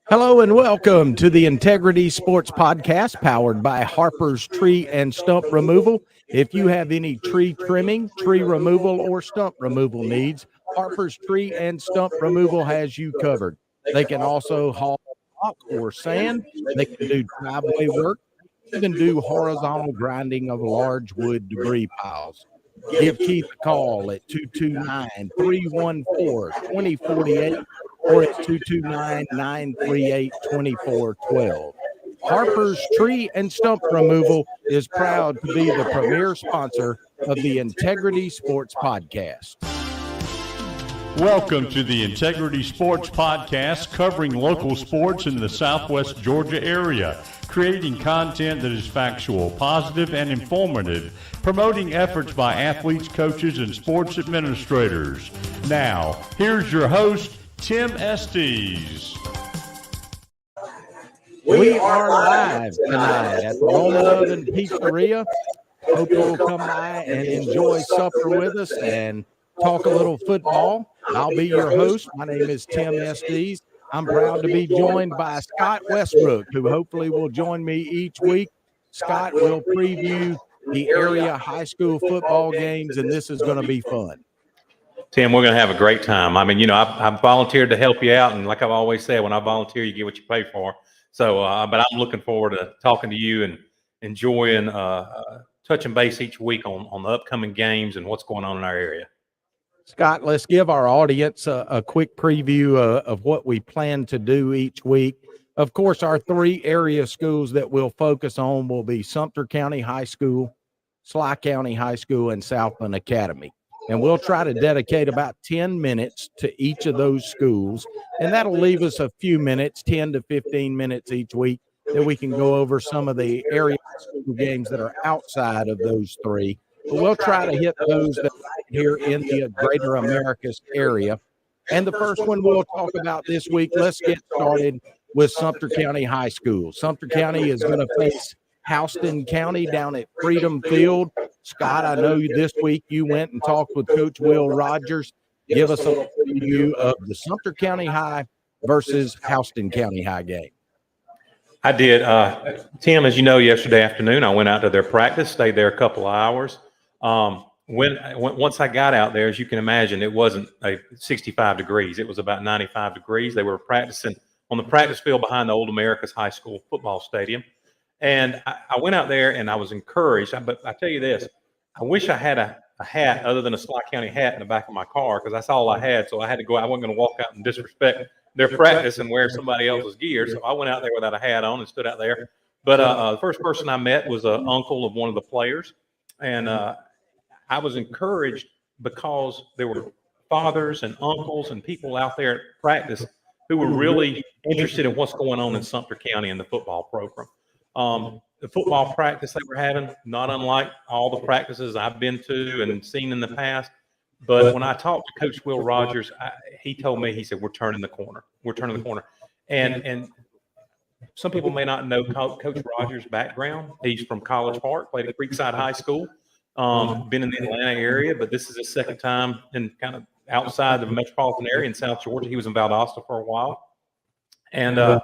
Hello and welcome to the Integrity Sports Podcast powered by Harper's Tree and Stump Removal. If you have any tree trimming, tree removal, or stump removal needs, Harper's Tree and Stump Removal has you covered. They can also haul rock or sand. They can do driveway work, even do horizontal grinding of large wood debris piles. Give Keith a call at 229-314-2048 or at 229-938-2412. Harper's Tree and Stump Removal is proud to be the premier sponsor of the Integrity Sports Podcast. Welcome to the Integrity Sports Podcast, covering local sports in the Southwest Georgia area, creating content that is factual, positive, and informative, promoting efforts by athletes, coaches, and sports administrators. Now, here's your host, Tim Estes. We are live tonight at the Roman Oven Pizzeria. Hope you'll come by and enjoy supper with us and talk a little football. I'll be your host. My name is Tim Estes. I'm proud to be joined by Scott Westbrook, who hopefully will join me each week. Scott will preview the area high school football games, and this is going to be fun. Tim, we're going to have a great time. I mean, you know, I've volunteered to help you out, and like I've always said, when I volunteer, you get what you pay for. So, but I'm looking forward to talking to you and enjoying touching base each week on the upcoming games and what's going on in our area. Scott, let's give our audience a quick preview of what we plan to do each week. Of course, our three area schools that we'll focus on will be Sumter County High School, Sly County High School, and Southland Academy. And we'll try to dedicate about 10 minutes to each of those schools. And that'll leave us a few minutes, 10 to 15 minutes each week, that we can go over some of the area school games that are outside of those three. But we'll try to hit those that are here in the greater Americas area. And the first one we'll talk about this week, let's get started with Sumter County High School. Sumter County is going to face Houston County down at Freedom Field. Scott, I know this week you went and talked with Coach Will Rogers. Give us a preview of the Sumter County High versus Houston County High game. I did. Tim, as you know, yesterday afternoon, I went out to their practice, stayed there a couple of hours. Once I got out there, as you can imagine, it wasn't 65 degrees. It was about 95 degrees. They were practicing on the practice field behind the Old Americas High School football stadium. And I went out there and I was encouraged. But I tell you this, I wish I had a hat other than a Sly County hat in the back of my car, because that's all I had. So I had to go. I wasn't going to walk out and disrespect their practice and wear somebody else's gear. So I went out there without a hat on and stood out there. But the first person I met was an uncle of one of the players. And I was encouraged because there were fathers and uncles and people out there at practice who were really interested in what's going on in Sumter County in the football program. The football practice they were having, not unlike all the practices I've been to and seen in the past. But when I talked to Coach Will Rogers, he told me, he said, we're turning the corner. We're turning the corner. And some people may not know Coach Rogers' background. He's from College Park, played at Creekside High School, been in the Atlanta area, but this is his second time in kind of outside the metropolitan area in South Georgia. He was in Valdosta for a while. And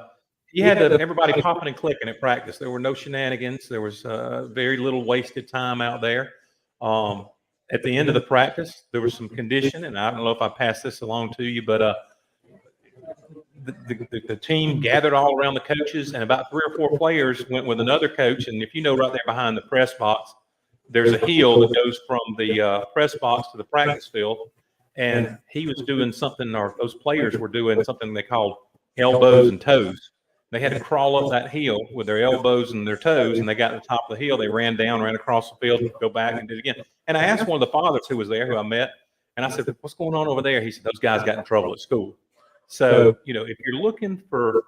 he had everybody popping and clicking at practice. There were no shenanigans. There was very little wasted time out there. At the end of the practice, there was some condition, and I don't know if I passed this along to you, but the team gathered all around the coaches, and about 3 or 4 players went with another coach. And if you know, right there behind the press box, there's a hill that goes from the press box to the practice field. And he was doing something, or those players were doing something they called elbows and toes. They had to crawl up that hill with their elbows and their toes, and they got to the top of the hill. They ran down, ran across the field, go back and did it again. And I asked one of the fathers who was there, who I met, and I said, what's going on over there? He said, those guys got in trouble at school. So, you know, if you're looking for,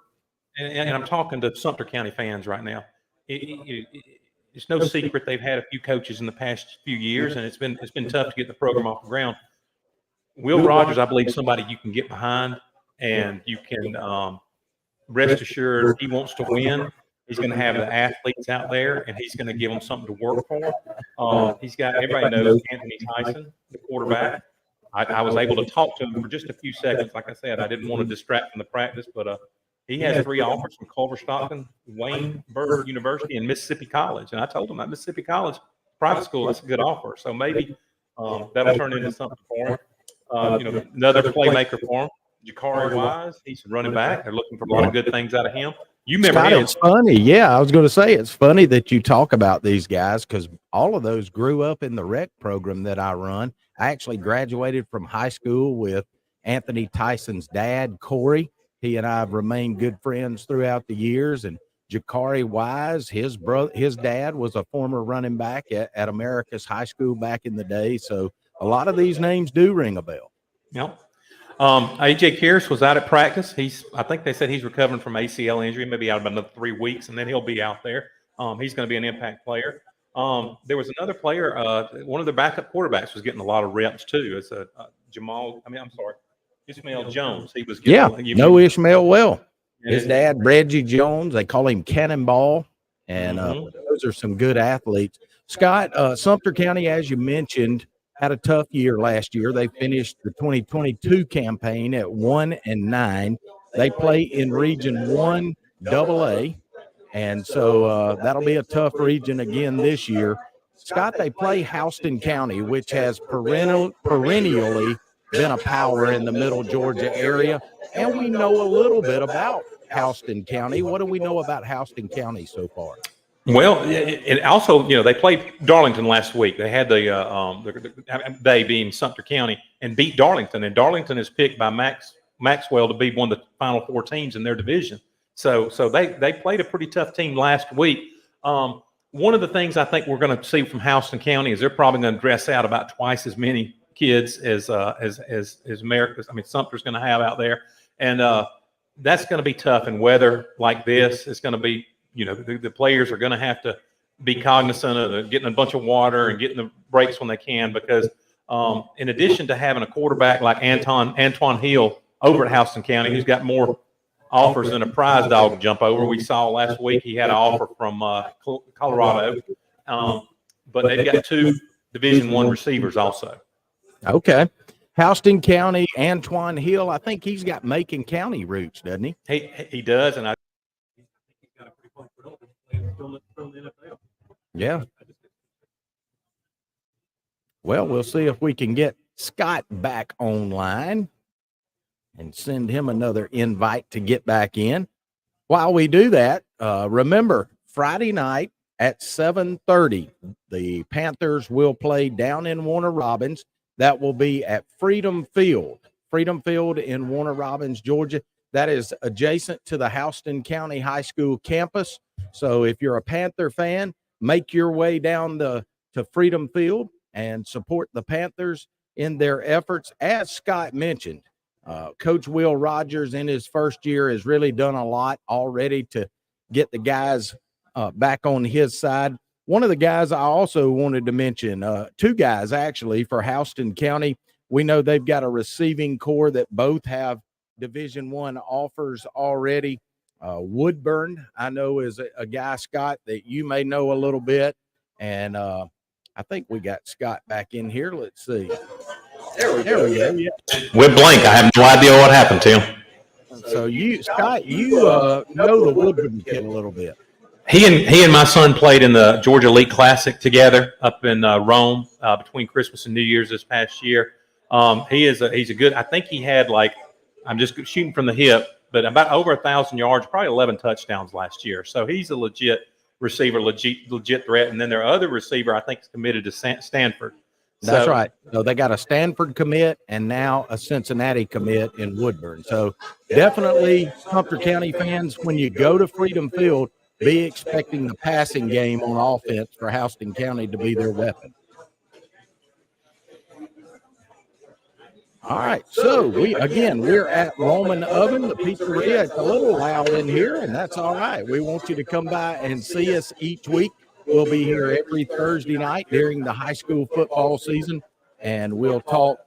and I'm talking to Sumter County fans right now, it's no secret they've had a few coaches in the past few years, and it's been tough to get the program off the ground. Will Rogers, I believe, somebody you can get behind, and you can rest assured he wants to win. He's going to have the athletes out there, and he's going to give them something to work for. He's got, everybody knows Anthony Tyson, the quarterback. I was able to talk to him for just a few seconds. Like I said, I didn't want to distract from the practice, but He has 3 offers from Culver Stockton, Waynesburg University, and Mississippi College. And I told him that Mississippi College private school, that's a good offer. So maybe that'll turn into something for him. Another playmaker for him, Jakari Wise. He's running back. They're looking for a lot of good things out of him. You remember Scott, him? it's funny. Yeah, I was going to say it's funny that you talk about these guys because all of those grew up in the rec program that I run. I actually graduated from high school with Anthony Tyson's dad, Corey. He and I have remained good friends throughout the years. And Jakari Wise, his dad was a former running back at America's High School back in the day. So a lot of these names do ring a bell. Yep. AJ Kearse was out at practice. I think they said he's recovering from ACL injury, maybe out about another 3 weeks, and then he'll be out there. He's going to be an impact player. There was another player, one of the backup quarterbacks was getting a lot of reps too. It's Ishmael Jones. He was getting, Ishmael Well. His dad, Reggie Jones, they call him Cannonball, and those are some good athletes. Scott, Sumter County, as you mentioned, had a tough year last year. They finished the 2022 campaign at 1-9. They play in Region 1 AA, and so that'll be a tough region again this year. Scott, they play Houston County, which has perennially been a power in the middle Georgia area, and we know a little bit about Houston County. What do we know about Houston County so far? Well, and also, they played Darlington last week. They had they being Sumter County, and beat Darlington. And Darlington is picked by Maxwell to be one of the final 4 teams in their division. So they played a pretty tough team last week. One of the things I think we're going to see from Houston County is they're probably going to dress out about twice as many kids as America's. Sumter's going to have out there, and that's going to be tough in weather like this. It's going to be. The players are going to have to be cognizant of getting a bunch of water and getting the breaks when they can, because in addition to having a quarterback like Antoine Hill over at Houston County, who's got more offers than a prize dog to jump over. We saw last week he had an offer from Colorado, but they've got 2 Division I receivers also. Okay. Houston County, Antoine Hill, I think he's got Macon County roots, doesn't he? He does, and Yeah. Well, we'll see if we can get Scott back online and send him another invite to get back in. While we do that, remember, Friday night at 7:30, the Panthers will play down in Warner Robins. That will be at Freedom Field in Warner Robins, Georgia. That is adjacent to the Houston County High School campus. So if you're a Panther fan, make your way down to Freedom Field and support the Panthers in their efforts. As Scott mentioned, Coach Will Rogers in his first year has really done a lot already to get the guys back on his side. One of the guys I also wanted to mention, 2 guys actually for Houston County. We know they've got a receiving core that both have Division I offers already. Woodburn, I know, is a guy, Scott, that you may know a little bit. And I think we got Scott back in here. Let's see. There we go. Yeah. We're blank. I have no idea what happened to him. So Scott, know the Woodburn kid a little bit. He and my son played in the Georgia Elite Classic together up in Rome between Christmas and New Year's this past year. He's a good. I think he had I'm just shooting from the hip, but about over 1,000 yards, probably 11 touchdowns last year. So he's a legit receiver, legit threat. And then their other receiver, I think, is committed to Stanford. That's right. So they got a Stanford commit and now a Cincinnati commit in Woodburn. So definitely, Sumter County fans, when you go to Freedom Field, be expecting the passing game on offense for Houston County to be their weapon. All right, so we're at Roman Oven, the pizzeria. It's a little loud in here, and that's all right. We want you to come by and see us each week. We'll be here every Thursday night during the high school football season, and we'll talk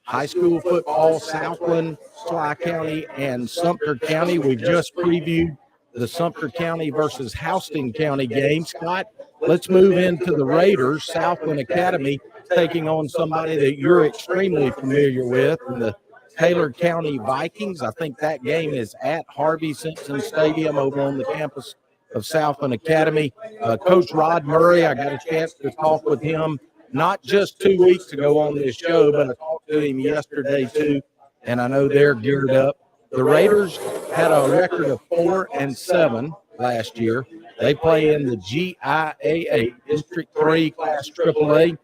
high school football, Southland, Sly County, and Sumter County. We've just previewed the Sumter County versus Houston County game. Scott, let's move into the Raiders, Southland Academy, taking on somebody that you're extremely familiar with in the Taylor County Vikings. I think that game is at Harvey Simpson Stadium over on the campus of Southland Academy. Coach Rod Murray, I got a chance to talk with him not just 2 weeks ago on this show, but I talked to him yesterday too, and I know they're geared up. The Raiders had a record of 4-7 last year. They play in the GIAA District 3 Class AAA,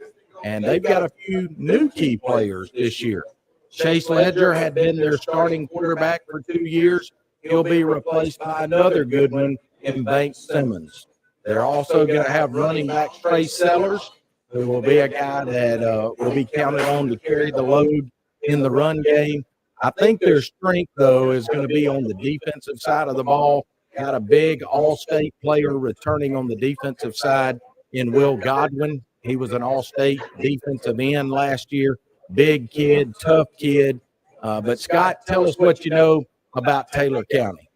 and they've got a few new key players this year. Chase Ledger had been their starting quarterback for 2 years. He'll be replaced by another good one in Banks Simmons. They're also going to have running back Trey Sellers, who will be a guy that will be counted on to carry the load in the run game. I think their strength, though, is going to be on the defensive side of the ball. Got a big all-state player returning on the defensive side in Will Godwin. He was an all-state defensive end last year. Big kid, tough kid. But, Scott, tell us what you know about Taylor County.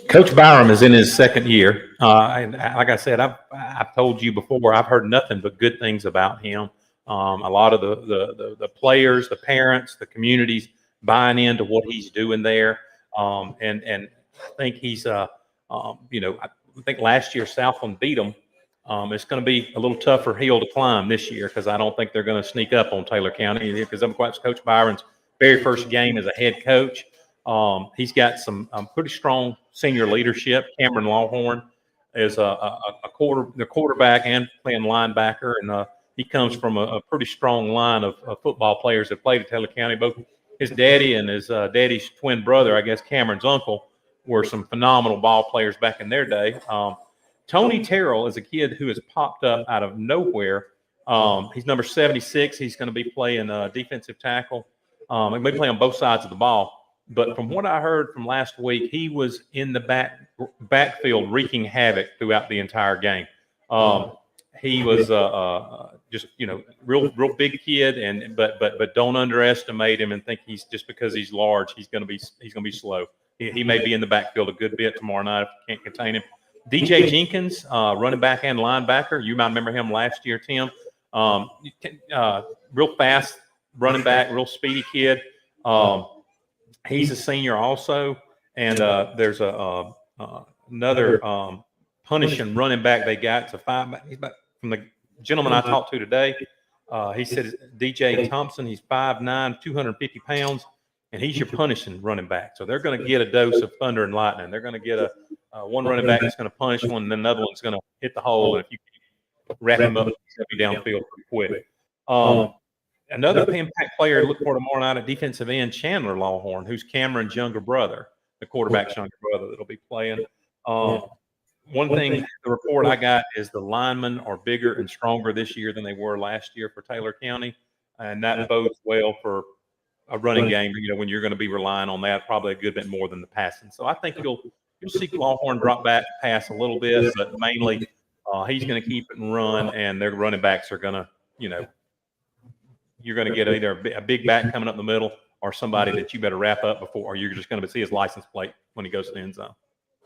Coach Byram is in his second year. And like I said, I've told you before, I've heard nothing but good things about him. A lot of the players, the parents, the communities buying into what he's doing there. And I think he's, I think last year Southland beat him. It's going to be a little tougher hill to climb this year because I don't think they're going to sneak up on Taylor County because I'm quite Coach Byron's very first game as a head coach. He's got some pretty strong senior leadership. Cameron Lawhorn is the quarterback and playing linebacker, and he comes from a pretty strong line of football players that played at Taylor County. Both his daddy and his daddy's twin brother, I guess Cameron's uncle, were some phenomenal ball players back in their day. Tony Terrell is a kid who has popped up out of nowhere. He's number 76. He's going to be playing defensive tackle. He may play on both sides of the ball. But from what I heard from last week, he was in the backfield wreaking havoc throughout the entire game. He was just real big kid, but don't underestimate him and think he's just because he's large he's going to be slow. He may be in the backfield a good bit tomorrow night if you can't contain him. DJ Jenkins, running back and linebacker. You might remember him last year, Tim. Real fast running back, real speedy kid. He's a senior also, and there's another punishing running back they got. It's a five. He's about, from the gentleman I talked to today. He said DJ Thompson. He's 5'9", 250 pounds, and he's your punishing running back. So they're going to get a dose of thunder and lightning. They're going to get one running back that's going to punish one, and then another one's going to hit the hole. And if you wrap him up, he'll be downfield pretty quick. Another impact player to look for tomorrow night at defensive end, Chandler Lawhorn, who's Cameron's younger brother, the quarterback's younger brother that'll be playing. One thing, the report I got is the linemen are bigger and stronger this year than they were last year for Taylor County, and that bodes well for a running game. When you're going to be relying on that, probably a good bit more than the passing. So I think you'll see Lawhorn drop back, pass a little bit, but mainly he's going to keep it and run, and their running backs are going to, you're going to get either a big back coming up the middle or somebody that you better wrap up before, or you're just going to see his license plate when he goes to the end zone.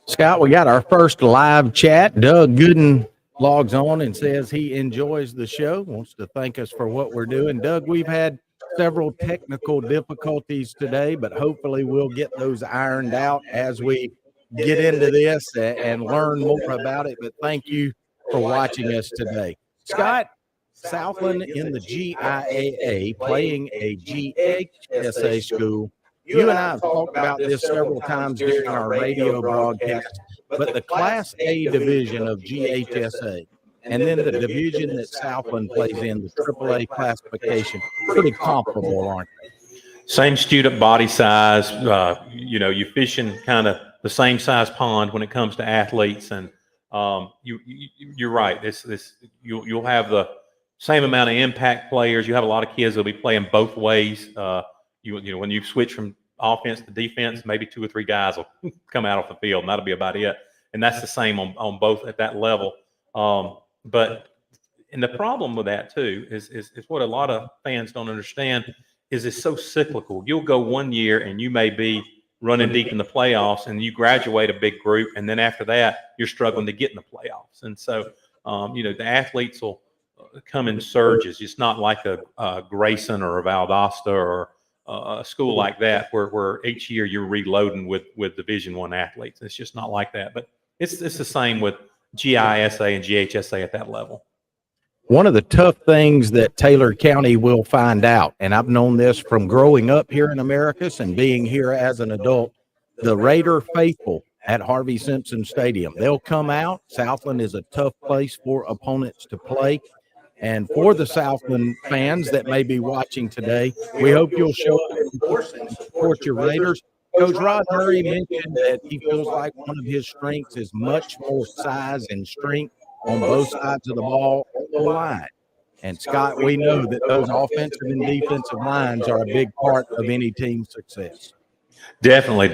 Scott, we got our first live chat. Doug Gooden logs on and says he enjoys the show, wants to thank us for what we're doing. Doug, we've had several technical difficulties today, but hopefully we'll get those ironed out as we get into this and learn more about it. But thank you for watching us today. Scott, Southland in the GIAA playing a GHSA school. You and I have talked about this several times during our radio broadcast, but the Class A division of GHSA and then the division that Southland plays in, the AAA classification, pretty comparable, aren't they? Same student body size. You fish in kind of the same size pond when it comes to athletes, and you're right. You'll have the same amount of impact players. You have a lot of kids that'll be playing both ways. When you switch from offense to defense, maybe 2 or 3 guys will come out off the field, and that'll be about it. And that's the same on both at that level. But the problem with that too is what a lot of fans don't understand is it's so cyclical. You'll go one year and you may be running deep in the playoffs, and you graduate a big group, and then after that you're struggling to get in the playoffs. And so the athletes will come in surges. It's not like a Grayson or a Valdosta or a school like that where each year you're reloading with Division I athletes. It's just not like that. But it's the same with GISA and GHSA at that level. One of the tough things that Taylor County will find out, and I've known this from growing up here in Americus and being here as an adult, the Raider faithful at Harvey Simpson Stadium. They'll come out. Southland is a tough place for opponents to play. And for the Southland fans that may be watching today, we hope you'll show up and support your Raiders. Coach Rod Murray mentioned that he feels like one of his strengths is much more size and strength on both sides of the ball on the line. And Scott, we know that those offensive and defensive lines are a big part of any team's success. Definitely.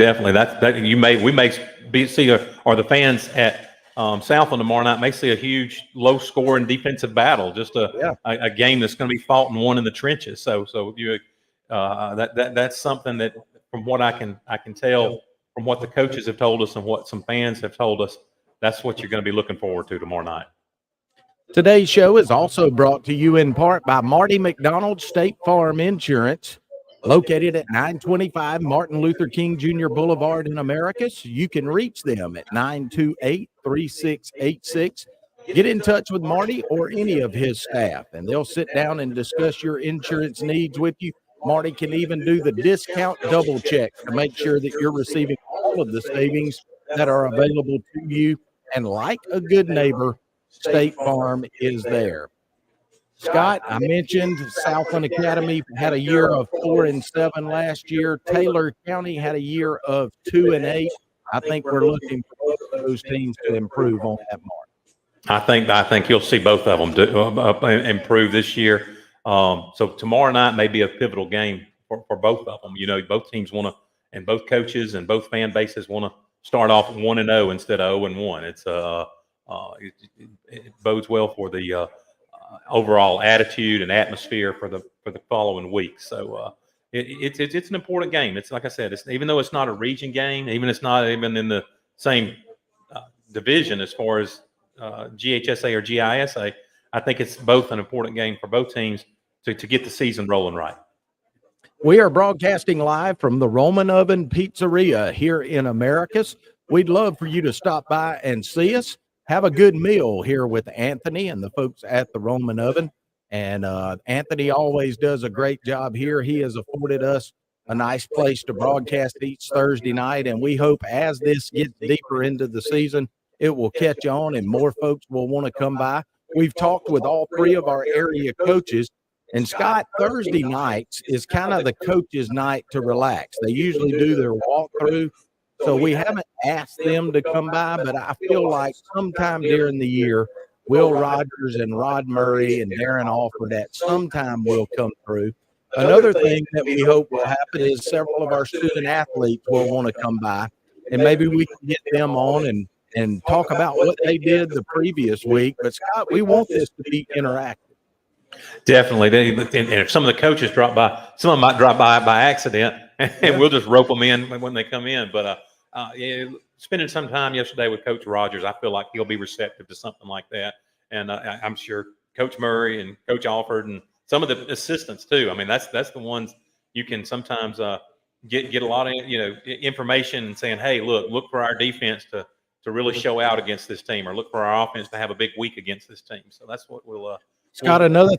We may see, or the fans at Southland tomorrow night may see a huge low-scoring defensive battle, just a game that's going to be fought and won in the trenches. So you that's something that, from what I can tell, from what the coaches have told us and what some fans have told us, that's what you're going to be looking forward to tomorrow night. Today's show is also brought to you in part by Marty McDonald State Farm Insurance, located at 925 Martin Luther King Jr. Boulevard in Americus. You can reach them at 928-3686. Get in touch with Marty or any of his staff, and they'll sit down and discuss your insurance needs with you. Marty can even do the discount double check to make sure that you're receiving all of the savings that are available to you. And like a good neighbor, State Farm is there. Scott, I mentioned Southland Academy had a year of 4-7 last year. Taylor County had a year of 2-8. I think we're looking for both of those teams to improve on that mark. I think you'll see both of them improve this year. So tomorrow night may be a pivotal game for both of them. You know, both teams want to, and both coaches and both fan bases want to start off 1-0 instead of 0-1. It's it bodes well for the overall attitude and atmosphere for the following week. So it's an important game. It's like I said, even though it's not a region game, it's not even in the same division as far as GHSA or GISA. I think it's both an important game for both teams to get the season rolling right. We are broadcasting live from the Roman Oven Pizzeria here in Americus. We'd love for you to stop by and see us. Have a good meal here with Anthony and the folks at the Roman Oven. And Anthony always does a great job here. He has afforded us a nice place to broadcast each Thursday night. And we hope as this gets deeper into the season, it will catch on and more folks will want to come by. We've talked with all three of our area coaches. And Scott, Thursday nights is kind of the coaches' night to relax. They usually do their walkthrough. So we haven't asked them to come by, but I feel like sometime during the year, Will Rogers and Rod Murray and Darren Alford at sometime will come through. Another thing that we hope will happen is several of our student athletes will want to come by, and maybe we can get them on and talk about what they did the previous week. But Scott, we want this to be interactive. Definitely. And if some of the coaches drop by, some of them might drop by accident, and we'll just rope them in when they come in. But spending some time yesterday with Coach Rogers, I feel like he'll be receptive to something like that. And I'm sure Coach Murray and Coach Alford and some of the assistants too. I mean, that's the ones you can sometimes get a lot of information and saying, hey, look for our defense to really show out against this team, or look for our offense to have a big week against this team. So that's what we'll. Scott, another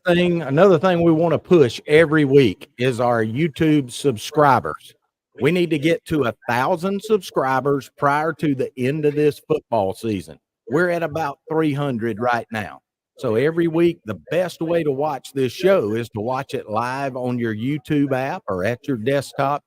thing we want to push every week is our YouTube subscribers. We need to get to 1,000 subscribers prior to the end of this football season. We're at about 300 right now. So every week, the best way to watch this show is to watch it live on your YouTube app or at your desktop.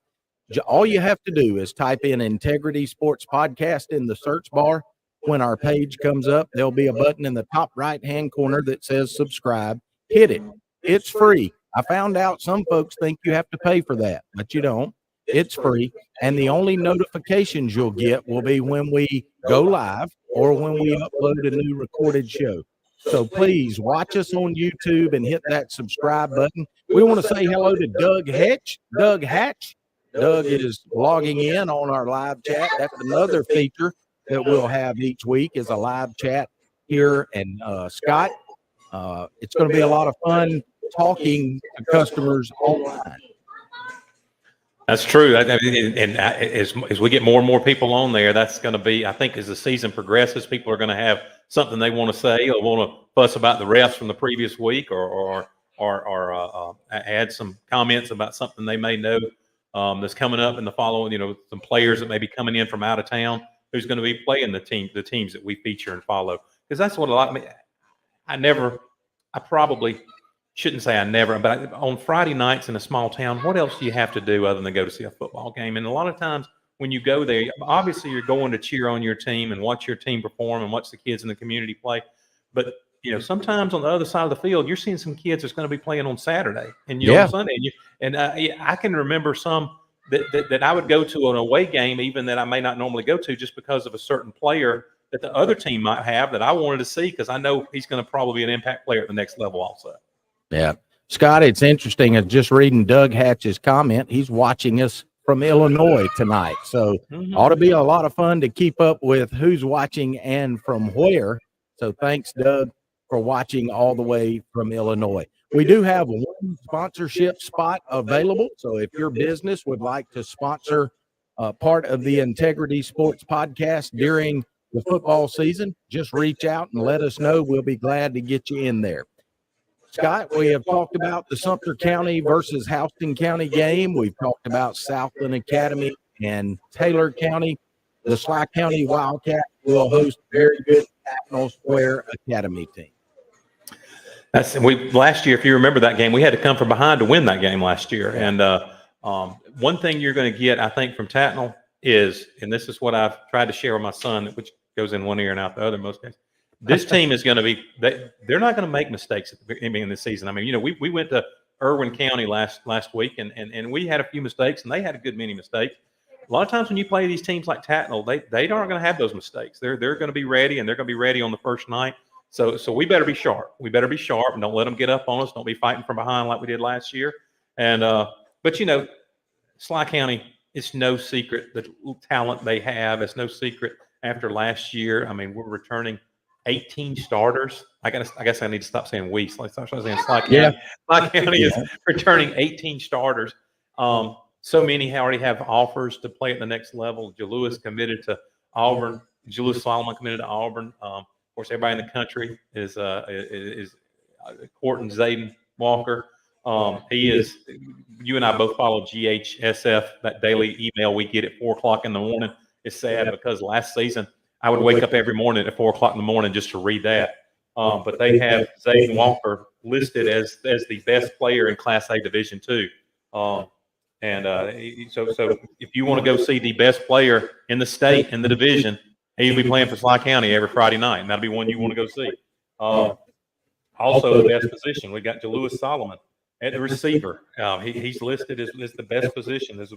All you have to do is type in Integrity Sports Podcast in the search bar. When our page comes up, there'll be a button in the top right-hand corner that says subscribe. Hit it. It's free. I found out some folks think you have to pay for that, but you don't. It's free. And the only notifications you'll get will be when we go live or when we upload a new recorded show. So please watch us on YouTube and hit that subscribe button. We want to say hello to Doug Hatch. Doug is logging in on our live chat. That's another feature that we'll have each week is a live chat here. And Scott, it's going to be a lot of fun talking to customers online. That's true. And as we get more and more people on there, that's going to be, I think, as the season progresses, people are going to have something they want to say or want to fuss about the refs from the previous week, or add some comments about something they may know that's coming up in the following. Some players that may be coming in from out of town who's going to be playing the teams that we feature and follow. Because that's what a lot. I probably shouldn't say I never, but on Friday nights in a small town, what else do you have to do other than go to see a football game? And a lot of times when you go there, obviously you're going to cheer on your team and watch your team perform and watch the kids in the community play. But sometimes on the other side of the field, you're seeing some kids that's going to be playing on Saturday and on Sunday. I can remember some that I would go to an away game, even that I may not normally go to, just because of a certain player that the other team might have that I wanted to see, because I know he's going to probably be an impact player at the next level also. Yeah. Scott, it's interesting. I'm just reading Doug Hatch's comment. He's watching us from Illinois tonight. So ought to be a lot of fun to keep up with who's watching and from where. So thanks, Doug, for watching all the way from Illinois. We do have one sponsorship spot available. So if your business would like to sponsor part of the Integrity Sports Podcast during the football season, just reach out and let us know. We'll be glad to get you in there. Scott, we have talked about the Sumter County versus Houston County game. We've talked about Southland Academy and Taylor County. The Sly County Wildcats will host a very good Tackle Square Academy team. Last year, if you remember that game, we had to come from behind to win that game last year. And one thing you're going to get, I think, from Tattnall is, and this is what I've tried to share with my son, which goes in one ear and out the other most days. This team is going to be – they're not going to make mistakes at the beginning of the season. I mean, we went to Irwin County last week, and we had a few mistakes, and they had a good many mistakes. A lot of times when you play these teams like Tattnall, they aren't going to have those mistakes. They're going to be ready, and they're going to be ready on the first night. So we better be sharp. We better be sharp, and don't let them get up on us. Don't be fighting from behind like we did last year. And but Sly County, it's no secret the talent they have. It's no secret after last year. I mean, we're returning 18 starters. I guess I need to stop saying we. Stop saying Sly County. Yeah. Sly County is returning 18 starters. So many already have offers to play at the next level. Jalewis committed to Auburn. Jalewis Solomon committed to Auburn. Of course, everybody in the country is courting Zayden Walker. He is. You and I both follow GHSF. That daily email we get at 4:00 in the morning. It's sad because last season I would wake up every morning at 4:00 in the morning just to read that. But they have Zayden Walker listed as the best player in Class A Division II. So if you want to go see the best player in the state in the division, he'll be playing for Sly County every Friday night, and that'll be one you want to go see. Also, the best position, we got Jalewis Solomon at the receiver. He's listed as the best position. There's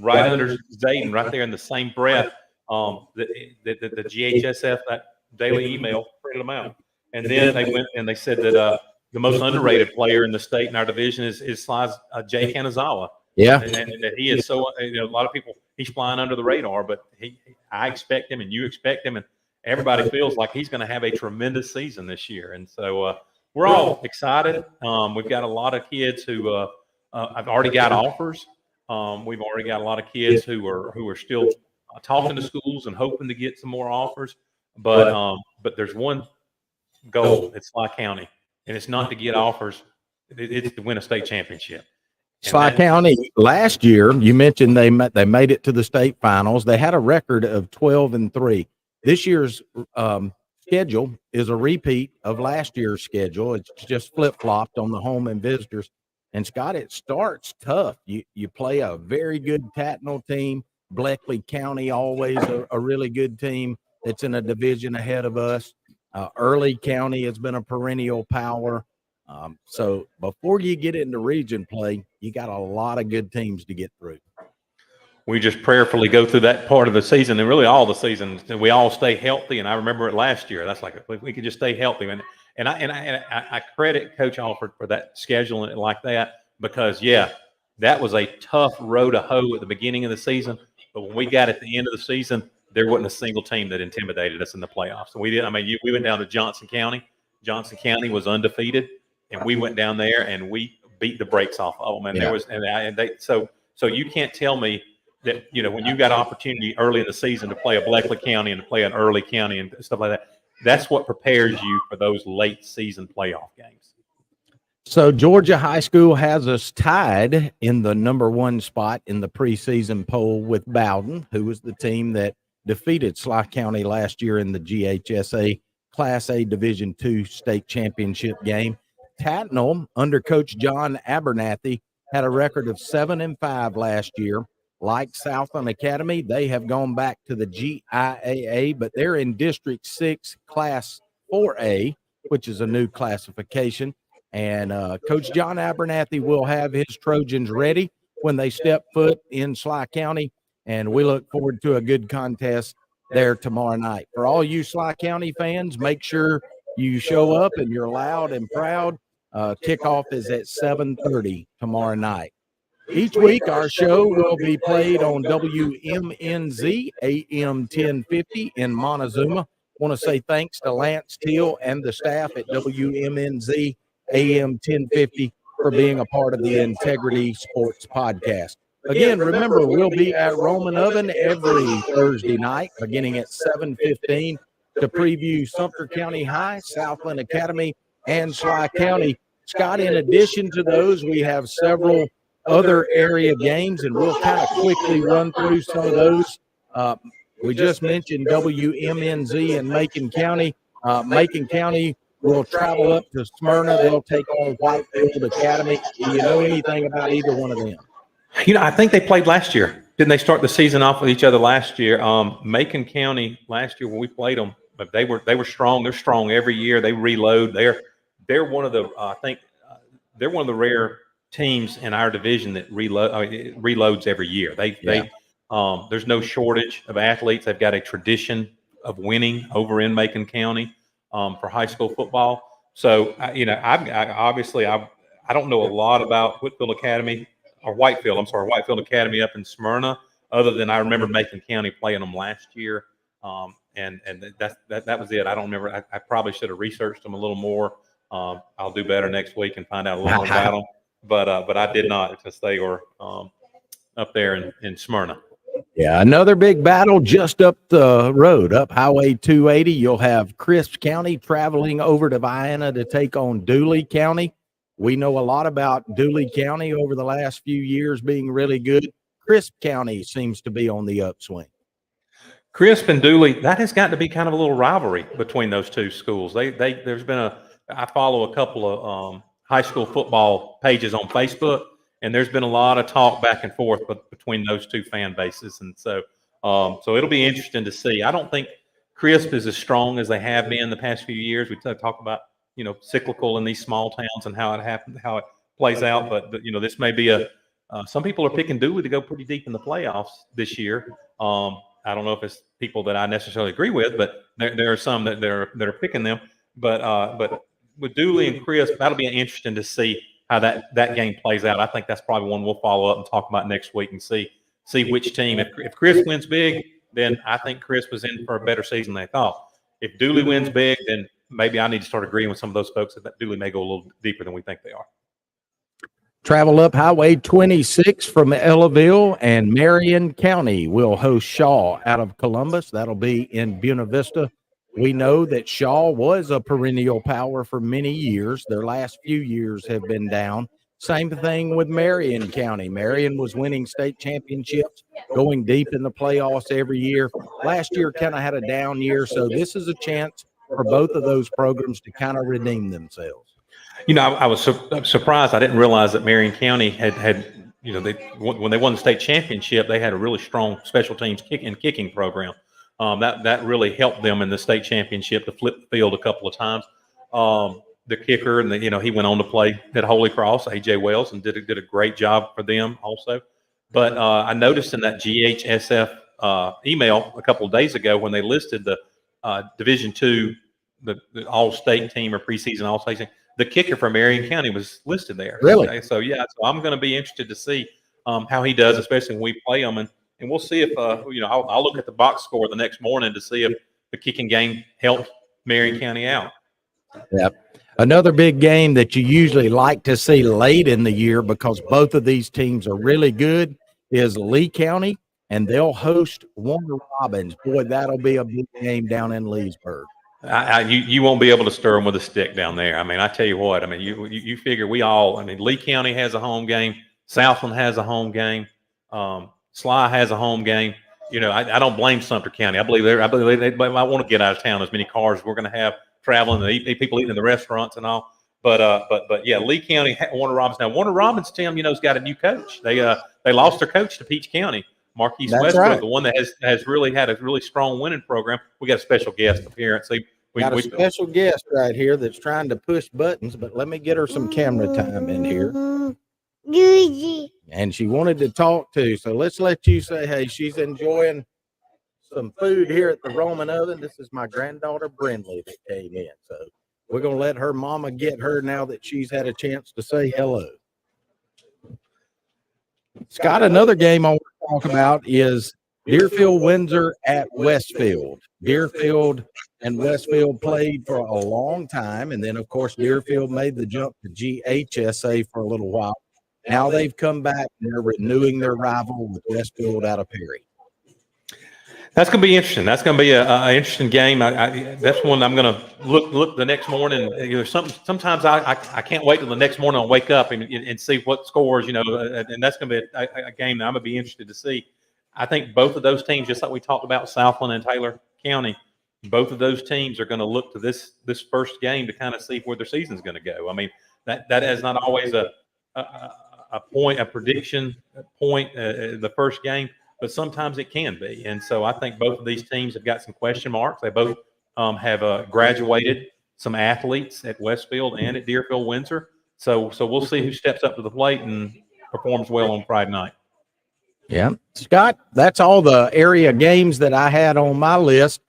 right under Zayden, right there in the same breath. The GHSF, that daily email, printed them out. And then they went and they said that the most underrated player in the state in our division is Sly's Jay Kanazawa. Yeah. And that he is so, a lot of people, he's flying under the radar, but I expect him and you expect him, and everybody feels like he's going to have a tremendous season this year. And so we're all excited. We've got a lot of kids who have already got offers. We've already got a lot of kids who are still talking to schools and hoping to get some more offers. But there's one goal at Sly County, and it's not to get offers. It's to win a state championship. Sly County last year, you mentioned they made it to the state finals. They had a record of 12-3. This year's schedule is a repeat of last year's schedule. It's just flip-flopped on the home and visitors. And Scott, it starts tough. You play a very good Tattnall team. Bleckley County, always a really good team that's in a division ahead of us. Early County has been a perennial power. So before you get into region play, you got a lot of good teams to get through. We just prayerfully go through that part of the season, and really all the seasons, and we all stay healthy. And I remember it last year. That's like, if we could just stay healthy. And I credit Coach Alford for that scheduling it like that, because that was a tough row to hoe at the beginning of the season. But when we got at the end of the season, there wasn't a single team that intimidated us in the playoffs. And we did. I mean, we went down to Johnson County. Johnson County was undefeated, and we went down there and we beat the brakes off of them. And there was, so So you can't tell me that, when you got opportunity early in the season to play a Bleckley County and to play an early county and stuff like that, that's what prepares you for those late season playoff games. So Georgia High School has us tied in the number 1 spot in the preseason poll with Bowden, who was the team that defeated Sly County last year in the GHSA Class A Division II state championship game. Tatnall, under Coach John Abernathy, had a record of 7-5 last year. Like Southland Academy, they have gone back to the GIAA, but they're in District 6 Class 4A, which is a new classification. And Coach John Abernathy will have his Trojans ready when they step foot in Sly County, and we look forward to a good contest there tomorrow night. For all you Sly County fans, make sure you show up and you're loud and proud. Kickoff is at 7:30 tomorrow night. Each week, our show will be played on WMNZ AM 1050 in Montezuma. I want to say thanks to Lance Teal and the staff at WMNZ AM 1050 for being a part of the Integrity Sports Podcast. Again, remember, we'll be at Roman Oven every Thursday night beginning at 7:15 to preview Sumter County High, Southland Academy, and Sly County. Scott, in addition to those, we have several other area games, and we'll kind of quickly run through some of those. We just mentioned WMNZ and Macon County. Macon County will travel up to Smyrna. They'll take on Whitefield Academy. Do you know anything about either one of them? I think they played last year. Didn't they start the season off with each other last year? Macon County last year when we played them, but they were strong. They're strong every year. They reload. They're one of the they're one of the rare teams in our division that reloads every year. There's no shortage of athletes. They've got a tradition of winning over in Macon County for high school football. So I don't know a lot about Whitefield Academy up in Smyrna, other than I remember Macon County playing them last year. And that was it. I don't remember. I probably should have researched them a little more. I'll do better next week and find out a little more about them. But I did not, because they were up there in Smyrna. Yeah, another big battle just up the road, up Highway 280. You'll have Crisp County traveling over to Vienna to take on Dooley County. We know a lot about Dooley County over the last few years being really good. Crisp County seems to be on the upswing. Crisp and Dooley, that has got to be kind of a little rivalry between those two schools. I follow a couple of high school football pages on Facebook, and there's been a lot of talk back and forth between those two fan bases. And so it'll be interesting to see. I don't think Crisp is as strong as they have been the past few years. We talk about, cyclical in these small towns and how it plays out. But this may be some people are picking Dooley to go pretty deep in the playoffs this year. I don't know if it's people that I necessarily agree with, but there are some that are picking them. But with Dooley and Crisp, that'll be interesting to see how that game plays out. I think that's probably one we'll follow up and talk about next week and see which team. If Crisp wins big, then I think Crisp is in for a better season than they thought. If Dooley wins big, then maybe I need to start agreeing with some of those folks that Dooley may go a little deeper than we think they are. Travel up Highway 26 from Ellaville, and Marion County will host Shaw out of Columbus. That'll be in Buena Vista. We know that Shaw was a perennial power for many years. Their last few years have been down. Same thing with Marion County. Marion was winning state championships, going deep in the playoffs every year. Last year kind of had a down year, so this is a chance for both of those programs to kind of redeem themselves. I was surprised. I didn't realize that Marion County had when they won the state championship, they had a really strong special teams kicking program. That really helped them in the state championship to flip the field a couple of times. The kicker, and he went on to play at Holy Cross, AJ Wells, and did a great job for them also. But I noticed in that GHSF email a couple of days ago when they listed the Division II, the all-state team or preseason all-state team, the kicker for Marion County was listed there. Really? So I'm going to be interested to see how he does, especially when we play them, and we'll see if I'll look at the box score the next morning to see if the kicking game helped Marion County out. Yep. Another big game that you usually like to see late in the year, because both of these teams are really good, is Lee County, and they'll host Warner Robins. Boy, that'll be a big game down in Leesburg. You won't be able to stir them with a stick down there. I mean, I tell you what. I mean, you figure Lee County has a home game, Southland has a home game, Sly has a home game. I don't blame Sumter County. I believe they want to get out of town as many cars as we're going to have traveling, and people eating in the restaurants and all. But yeah, Lee County, Warner Robins. Now Warner Robins, Tim, has got a new coach. They lost their coach to Peach County. Marquise Westbrook, right. The one that has really had a really strong winning program. We got a special guest appearance. We got a special guest right here that's trying to push buttons, but let me get her some camera time in here. And she wanted to talk too, so let's let you say, hey, she's enjoying some food here at the Roman oven. This is my granddaughter, Brindley, that came in. So we're going to let her mama get her now that she's had a chance to say hello. Scott, another game I want to talk about is Deerfield Windsor at Westfield. Deerfield and Westfield played for a long time, and then, of course, Deerfield made the jump to GHSA for a little while. Now they've come back, and they're renewing their rival with Westfield out of Perry. That's going to be interesting. That's going to be an interesting game. That's one I'm going to look the next morning. Sometimes I can't wait till the next morning. I'll wake up and see what scores. And that's going to be a game that I'm going to be interested to see. I think both of those teams, just like we talked about Southland and Taylor County, both of those teams are going to look to this first game to kind of see where their season's going to go. I mean, that is not always a prediction point the first game. But sometimes it can be. And so I think both of these teams have got some question marks. They both have graduated some athletes at Westfield and at Deerfield Windsor. So we'll see who steps up to the plate and performs well on Friday night. Yeah. Scott, that's all the area games that I had on my list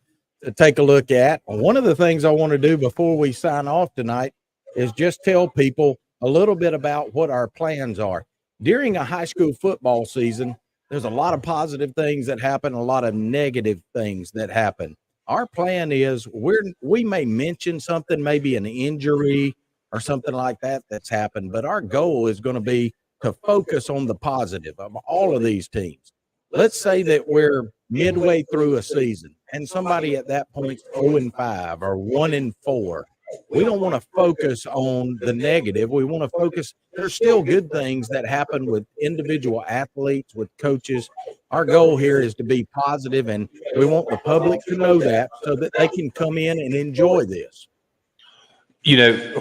to take a look at. One of the things I want to do before we sign off tonight is just tell people a little bit about what our plans are. During a high school football season, there's a lot of positive things that happen, a lot of negative things that happen. Our plan is we may mention something, maybe an injury or something like that that's happened, but our goal is going to be to focus on the positive of all of these teams. Let's say that we're midway through a season and somebody at that point is 0-5 or 1-4. We don't want to focus on the negative. We want to focus. There's still good things that happen with individual athletes, with coaches. Our goal here is to be positive, and we want the public to know that so that they can come in and enjoy this.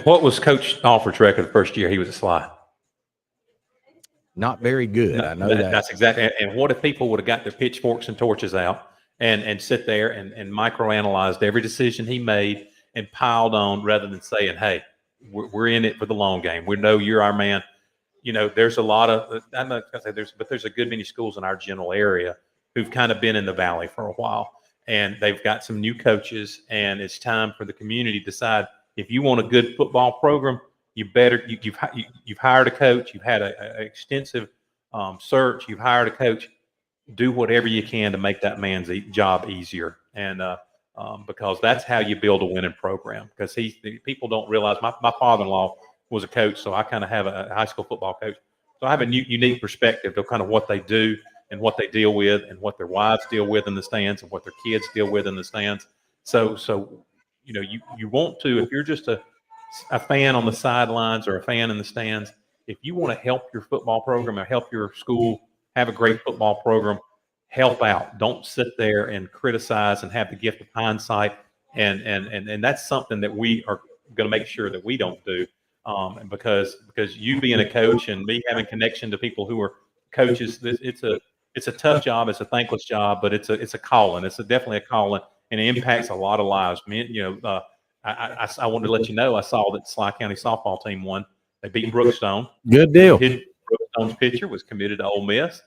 What was Coach Alford's record the first year he was at Sly? Not very good. I know that. That's exactly. And what if people would have got their pitchforks and torches out and sit there and microanalyzed every decision he made and piled on rather than saying, hey, we're in it for the long game. We know you're our man. There's a lot of, I'm not going to say there's a good many schools in our general area who've kind of been in the valley for a while, and they've got some new coaches, and it's time for the community to decide if you want a good football program, you've hired a coach, you've had an extensive search, you've hired a coach, do whatever you can to make that man's job easier. And, because that's how you build a winning program. Because people don't realize my father-in-law was a coach, so I kind of have a high school football coach. So I have a unique perspective of kind of what they do and what they deal with and what their wives deal with in the stands and what their kids deal with in the stands. So you want to, if you're just a fan on the sidelines or a fan in the stands, if you want to help your football program or help your school have a great football program, help out. Don't sit there and criticize and have the gift of hindsight. And that's something that we are going to make sure that we don't do. Because you being a coach and me having connection to people who are coaches, it's a tough job. It's a thankless job, but it's a calling. It's definitely a calling, and it impacts a lot of lives. I wanted to let you know I saw that Sly County softball team won. They beat Brookstone. Good deal. Brookstone's pitcher was committed to Ole Miss.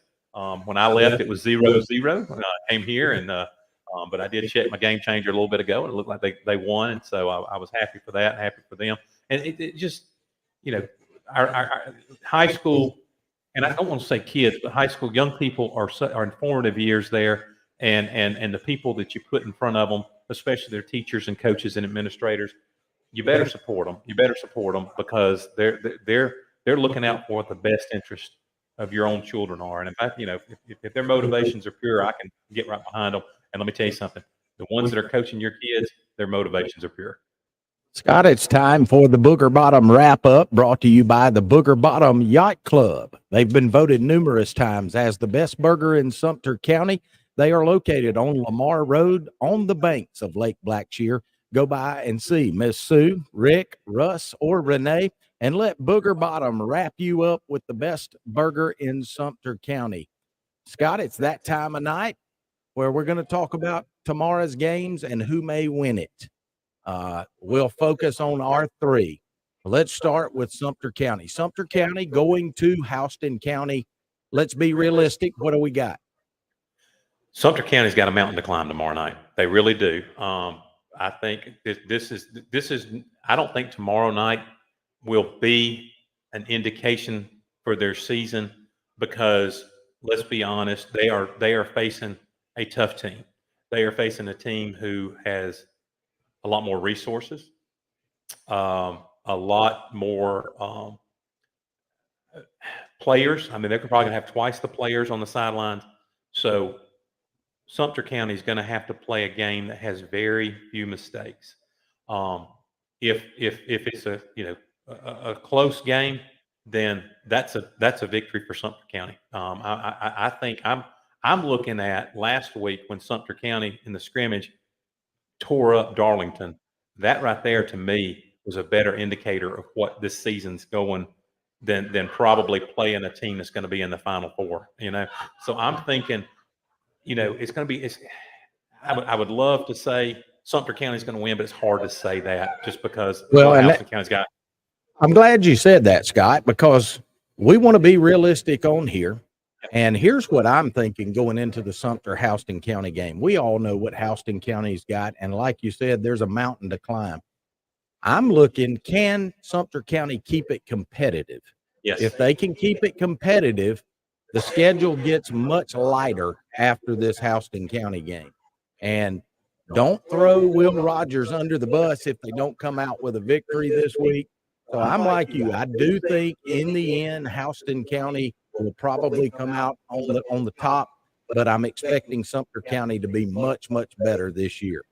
When I left, it was 0-0. When I came here, and but I did check my game changer a little bit ago, and it looked like they won, and so I was happy for that, happy for them. And it just, our high school, and I don't want to say kids, but high school young people are in formative years there, and the people that you put in front of them, especially their teachers and coaches and administrators, you better support them. You better support them because they're looking out for the best interest of your own children are. And in fact, if their motivations are pure, I can get right behind them. And let me tell you something: the ones that are coaching your kids, their motivations are pure. Scott, it's time for the Booger Bottom wrap up, brought to you by the Booger Bottom Yacht Club. They've been voted numerous times as the best burger in Sumter County. They are located on Lamar Road on the banks of Lake Blackshear. Go by and see Miss Sue, Rick, Russ, or Renee, and let Booger Bottom wrap you up with the best burger in Sumter County. Scott, it's that time of night where we're going to talk about tomorrow's games and who may win it. We'll focus on our three. Let's start with Sumter County. Sumter County going to Houston County. Let's be realistic. What do we got? Sumter County's got a mountain to climb tomorrow night. They really do. I think this is. I don't think tomorrow night will be an indication for their season, because let's be honest, they are facing a tough team. They are facing a team who has a lot more resources, a lot more players. I mean, they're probably going to have twice the players on the sidelines. So Sumter County is going to have to play a game that has very few mistakes. If it's a close game, then that's a victory for Sumter County. I think I'm looking at last week when Sumter County in the scrimmage tore up Darlington. That right there to me was a better indicator of what this season's going than probably playing a team that's going to be in the Final Four. So I'm thinking, it's going to be. I would love to say Sumter County's going to win, but it's hard to say that just because Houston County's got. I'm glad you said that, Scott, because we want to be realistic on here. And here's what I'm thinking going into the Sumter-Houston County game. We all know what Houston County's got, and like you said, there's a mountain to climb. I'm looking, can Sumter County keep it competitive? Yes. If they can keep it competitive, the schedule gets much lighter after this Houston County game. And don't throw Will Rogers under the bus if they don't come out with a victory this week. So I'm like you. I do think in the end, Houston County will probably come out on the top, but I'm expecting Sumter County to be much, much better this year.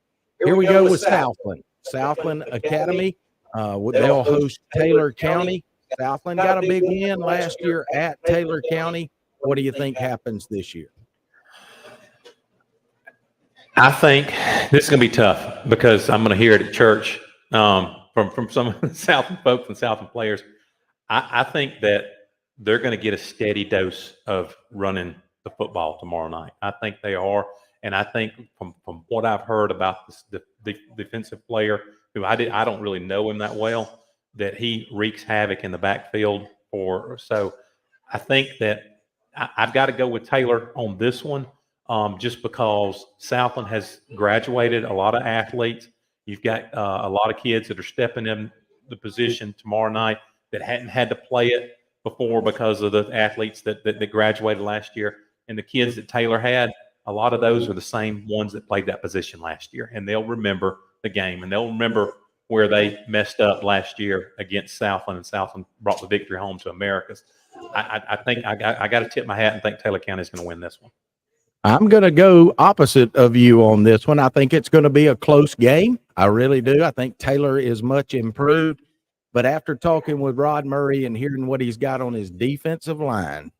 Here we go with Southland. Southland Academy. They'll host Taylor County. Southland got a big win last year at Taylor County. What do you think happens this year? I think this is going to be tough because I'm going to hear it at church from some of the Southland folks and Southland players. I think that they're going to get a steady dose of running the football tomorrow night. I think they are. And I think from what I've heard about the defensive player, who I don't really know him that well, that he wreaks havoc in the backfield. So I think that I've got to go with Taylor on this one, just because Southland has graduated a lot of athletes. You've got a lot of kids that are stepping in the position tomorrow night that hadn't had to play it before because of the athletes that graduated last year. And the kids that Taylor had, a lot of those are the same ones that played that position last year. And they'll remember the game, and they'll remember where they messed up last year against Southland, and Southland brought the victory home to Americas. I think I got to tip my hat and think Taylor County is going to win this one. I'm going to go opposite of you on this one. I think it's going to be a close game. I really do. I think Taylor is much improved. But after talking with Rod Murray and hearing what he's got on his defensive line,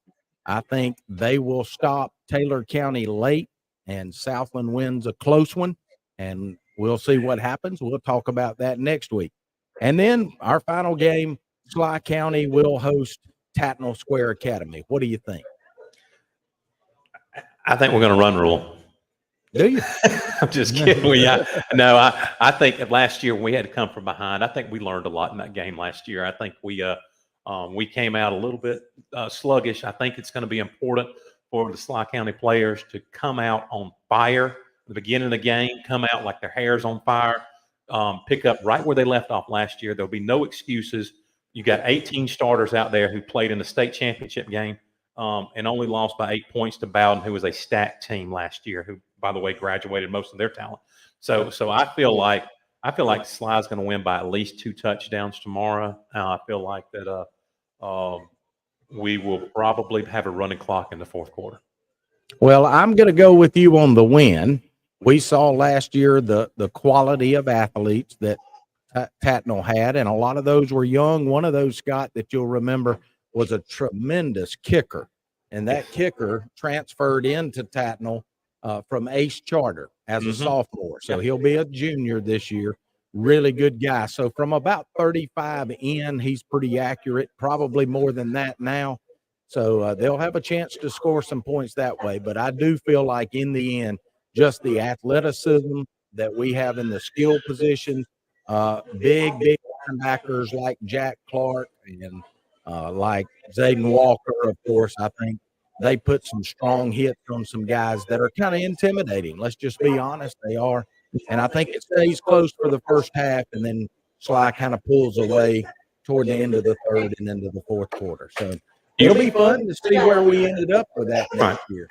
I think they will stop Taylor County late, and Southland wins a close one. And we'll see what happens. We'll talk about that next week. And then our final game, Sly County will host Tatnall Square Academy. What do you think? I think we're going to run rule. Do you? I'm just kidding. I think last year we had to come from behind. I think we learned a lot in that game last year. I think we came out a little bit sluggish. I think it's going to be important for the Sly County players to come out on fire at the beginning of the game, come out like their hair's on fire, pick up right where they left off last year. There'll be no excuses. You got 18 starters out there who played in the state championship game and only lost by 8 points to Bowden, who was a stacked team last year, who, by the way, graduated most of their talent. So I feel like Sly's going to win by at least 2 touchdowns tomorrow. I feel like that we will probably have a running clock in the fourth quarter. Well, I'm going to go with you on the win. We saw last year the quality of athletes that Tatnall had, and a lot of those were young. One of those, Scott, that you'll remember was a tremendous kicker, and that kicker transferred into Tatnall from Ace Charter as a sophomore. So he'll be a junior this year. Really good guy. So from about 35 in, he's pretty accurate, probably more than that now. So they'll have a chance to score some points that way. But I do feel like in the end, just the athleticism that we have in the skill positions, big linebackers like Jack Clark and like Zayden Walker, of course, I think they put some strong hits on some guys that are kind of intimidating. Let's just be honest, they are. And I think it stays close for the first half, and then Sly kind of pulls away toward the end of the third and into the fourth quarter. So it'll be fun to see where we ended up with that next year.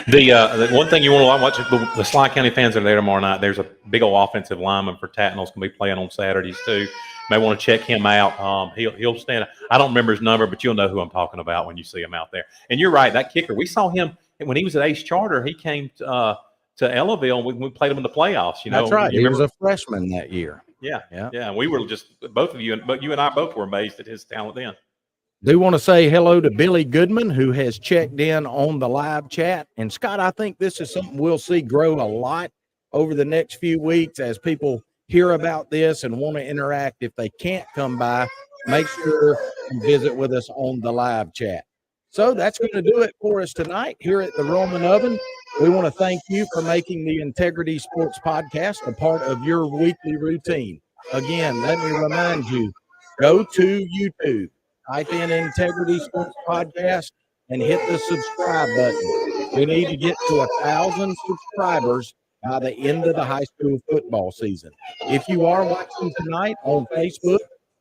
The one thing you want to watch, the Sly County fans that are there tomorrow night, there's a big old offensive lineman for Tatnall's going to be playing on Saturdays too. May want to check him out. He'll stand. I don't remember his number, but you'll know who I'm talking about when you see him out there. And you're right, that kicker. We saw him when he was at Ace Charter. He came to Ellaville, and we played him in the playoffs. That's right. He was a freshman that year. Yeah. We were just both of you, but you and I both were amazed at his talent then. Do want to say hello to Billy Goodman, who has checked in on the live chat. And Scott, I think this is something we'll see grow a lot over the next few weeks as people hear about this and want to interact. If they can't come by, make sure and visit with us on the live chat. So that's going to do it for us tonight here at the Roman Oven. We want to thank you for making the Integrity Sports Podcast a part of your weekly routine. Again, let me remind you, go to YouTube, type in Integrity Sports Podcast, and hit the subscribe button. We need to get to 1,000 subscribers by the end of the high school football season. If you are watching tonight on Facebook,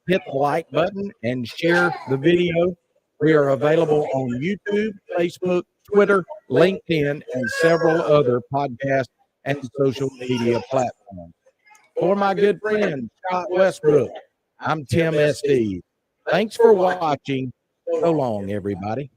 hit the like button and share the video. We are available on YouTube, Facebook, Twitter, LinkedIn, and several other podcast and social media platforms. For my good friend, Scott Westbrook, I'm Tim SD. Thanks for watching. So long, everybody.